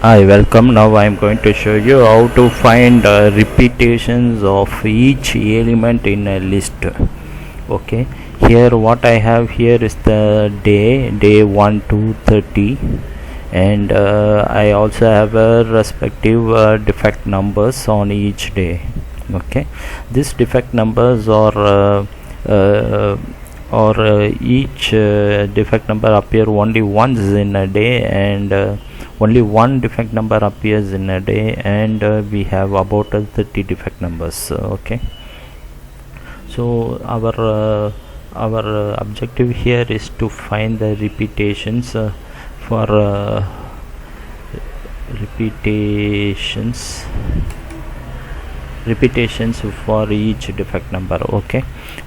Hi, welcome. Now I am going to show you how to find repetitions of each element in a list. Okay, here what I have here is the day 1 to 30, and I also have a respective defect numbers on each day. Okay, these defect numbers are each defect number appear only once in a day, and only one defect number appears in a day, and we have about 30 defect numbers. Okay, so our objective here is to find the repetitions for repetitions for each defect number. Okay,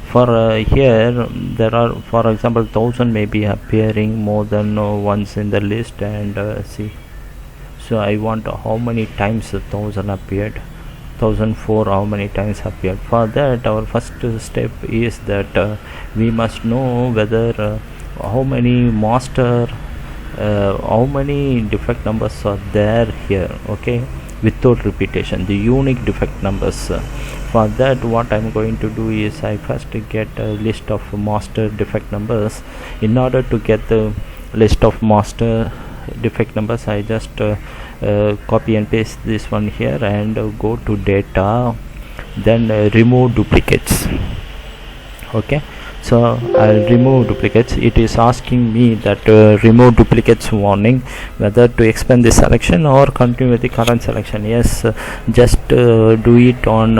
for here there are, for example, 1000 may be appearing more than once in the list, and see, so I want how many times 1000 appeared, 1004 how many times appeared. For that, our first step is that we must know whether how many how many defect numbers are there here. Okay, without repetition, the unique defect numbers. For that, what I'm going to do is I first get a list of master defect numbers. In order to get the list of master defect numbers, I just copy and paste this one here and go to data, then remove duplicates. Okay, so I'll remove duplicates. It is asking me that remove duplicates warning, whether to expand this selection or continue with the current selection. Yes, just do it on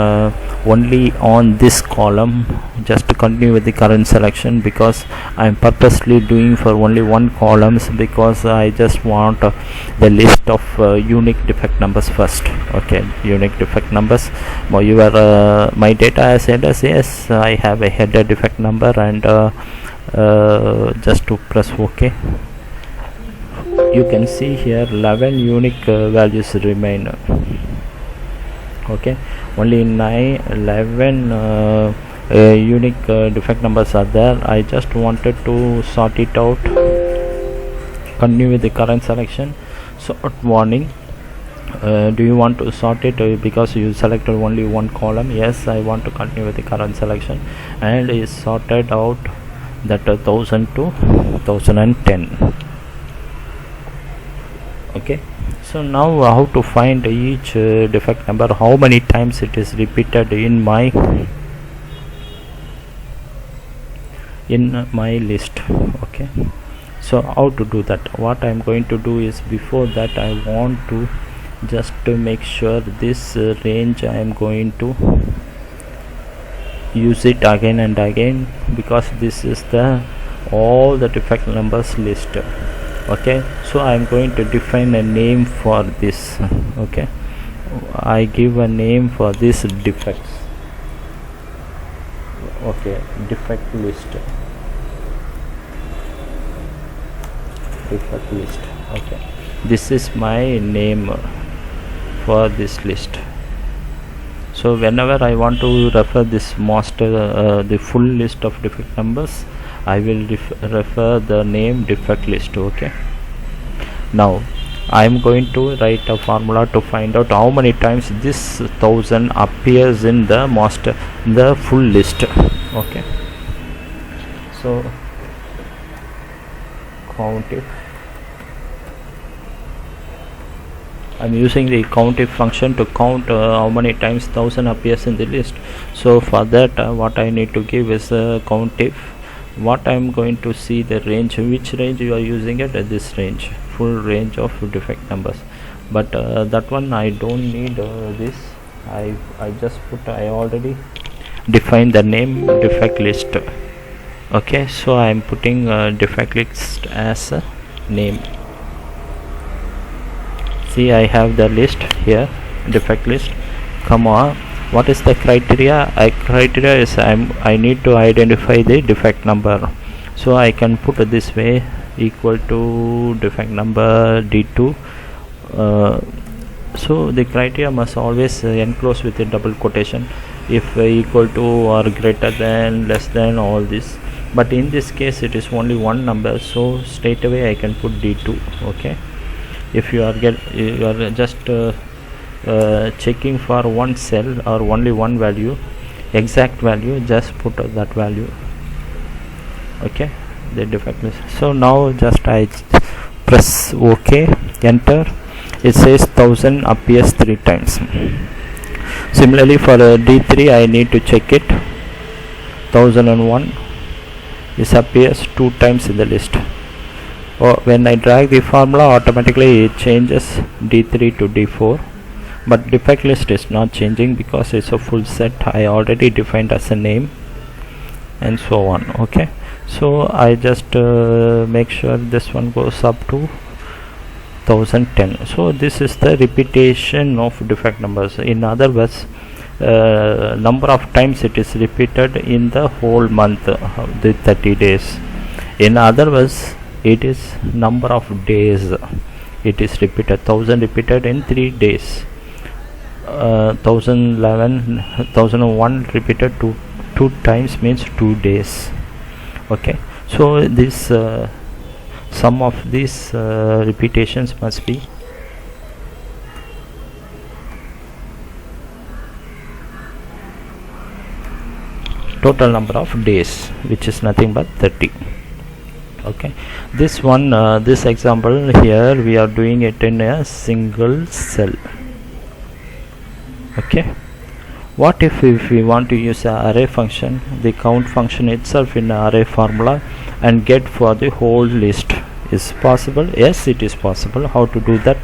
only on this column, just to continue with the current selection, because I am purposely doing for only one columns, because I just want the list of unique defect numbers first. Okay, unique defect numbers. My data as headers, yes, I have a header defect number, and just to press OK, you can see here 11 unique values remain. Okay, only 11 unique defect numbers are there. I just wanted to sort it out, continue with the current selection. Sort warning, do you want to sort it because you selected only one column? Yes, I want to continue with the current selection, and is sorted out that 1000 to 1010. Okay, so now how to find each defect number, how many times it is repeated in my list. Okay, so how to do that? What I am going to do is, before that, I want to just to make sure this range I am going to use it again and again, because this is the all the defect numbers list. Okay, so I am going to define a name for this. Okay, I give a name for this defects. Okay, defect list. Okay, this is my name for this list. So whenever I want to refer this master the full list of defect numbers, I will refer the name defect list. Okay, now I am going to write a formula to find out how many times this 1000 appears in the full list. Okay, so countif, I'm using the countif function to count how many times 1000 appears in the list. So for that, what I need to give is countif. What I am going to see the range, which range you are using it, this range, full range of defect numbers. But that one I don't need this. I just put, I already defined the name defect list. Okay, so I am putting defect list as a name. See, I have the list here, defect list, comma, what is the criteria? Criteria is I need to identify the defect number, so I can put it this way, equal to defect number d2. So the criteria must always enclose with a double quotation, if equal to or greater than, less than, all this. But in this case it is only one number, so straight away I can put d2. Okay, if you are just checking for one cell or only one value, exact value, just put that value. Okay, the defect list. So now just I press OK, enter. It says 1000 appears 3 times. Similarly for D3 I need to check it. 1001 this appears 2 times in the list. When I drag the formula, automatically it changes D3 to D4, but defect list is not changing because it's a full set I already defined as a name, and so on. Okay, so I just make sure this one goes up to 1010. So this is the repetition of defect numbers. In other words, number of times it is repeated in the whole month, the 30 days. In other words, it is number of days it is repeated. 1000 repeated in 3 days. 1011 1001 repeated 2 times means 2 days. Okay, so this sum of these repetitions must be total number of days, which is nothing but 30. Okay, this one this example here we are doing it in a single cell. Okay, what if we want to use a array function, the count function itself in array formula, and get for the whole list? Is possible? Yes, it is possible. How to do that?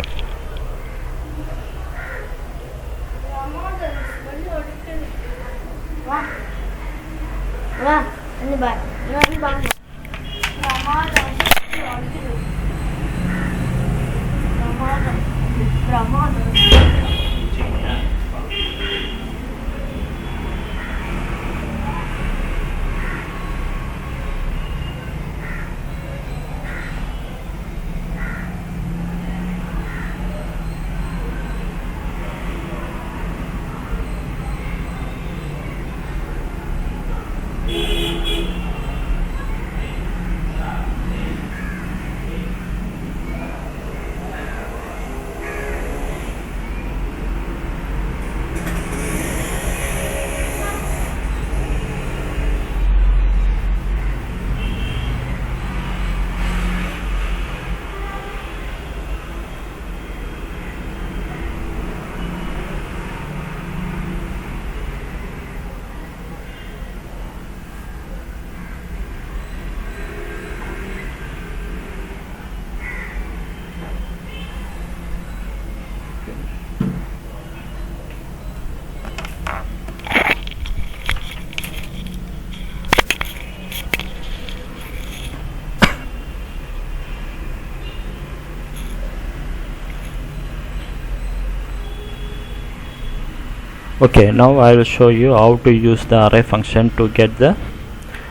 Okay, now I will show you how to use the array function to get the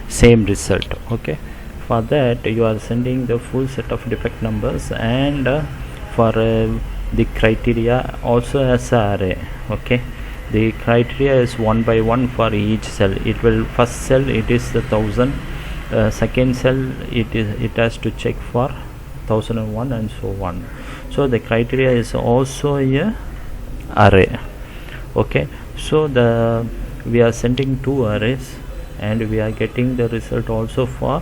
same result. Okay, for that you are sending the full set of defect numbers, and for the criteria also as a array. Okay, the criteria is 1 by 1 for each cell. It will, first cell it is the 1000, second cell it has to check for 1001, and so on. So the criteria is also a array. Okay, so we are sending 2 arrays, and we are getting the result also for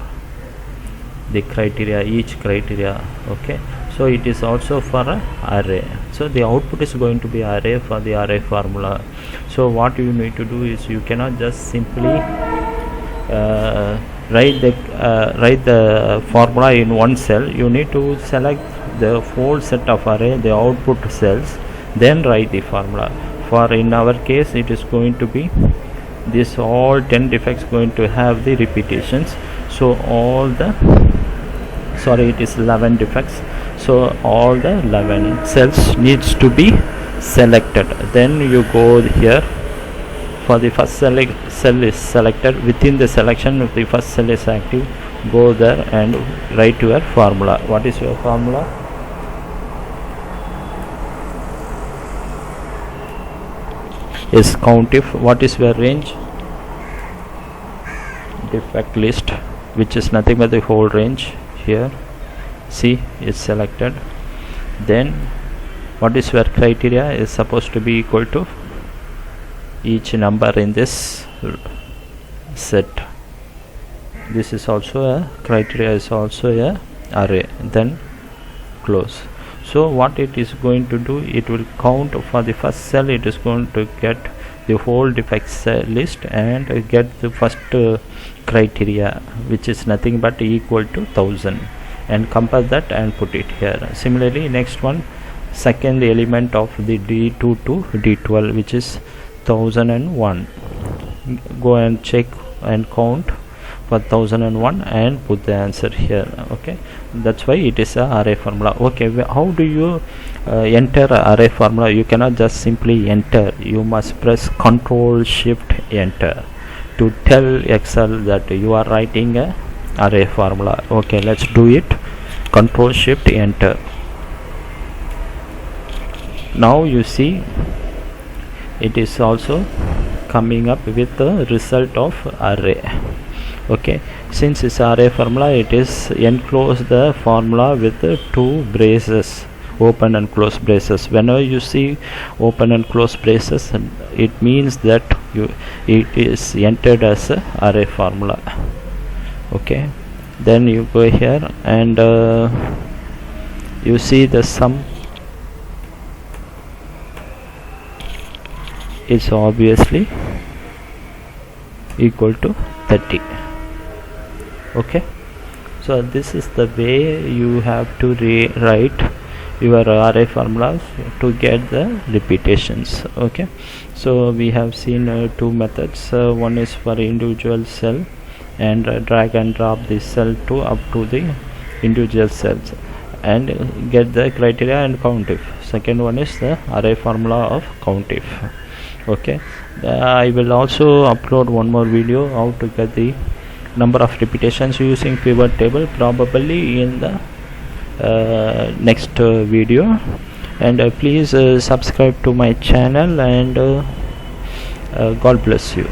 the criteria, each criteria. Okay, so it is also for a array. So the output is going to be array for the array formula. So what you need to do is, you cannot just simply write the formula in one cell. You need to select the whole set of array, the output cells, then write the formula. For in our case it is going to be this, all 10 defects going to have the repetitions. So all the, sorry, it is 11 defects. So all the 11 cells needs to be selected. Then you go here, for the first cell is selected. Within the selection, if the first cell is active, go there and write your formula. What is your formula? Is countif. What is your range? Defect list, which is nothing but the whole range. Here, see, is selected. Then what is your criteria is supposed to be equal to each number in this set. This is also a criteria, is also a array. Then close. So what it is going to do, it will count for the first cell, it is going to get the whole defects list and get the first criteria, which is nothing but equal to 1000, and compare that and put it here. Similarly, next one, second element of the D2 to D12, which is 1001. Go and check and count for 1001 and put the answer here. Okay, that's why it is a array formula. Okay, how do you enter a array formula? You cannot just simply enter, you must press Ctrl Shift Enter to tell Excel that you are writing a array formula. Okay, let's do it. Ctrl Shift Enter. Now you see it is also coming up with the result of array. Okay, since it's array formula, it is enclose the formula with two braces, open and close braces. Whenever you see open and close braces, it means that it is entered as a array formula. Okay, then you go here and you see the sum is obviously equal to 30. Okay, so this is the way you have to rewrite your array formulas to get the repetitions. Okay, so we have seen two methods. One is for individual cell and drag and drop the cell to up to the individual cells and get the criteria and countif. Second one is the array formula of countif. Okay, I will also upload one more video how to get the number of repetitions using pivot table, probably in the next video. And please subscribe to my channel, and God bless you.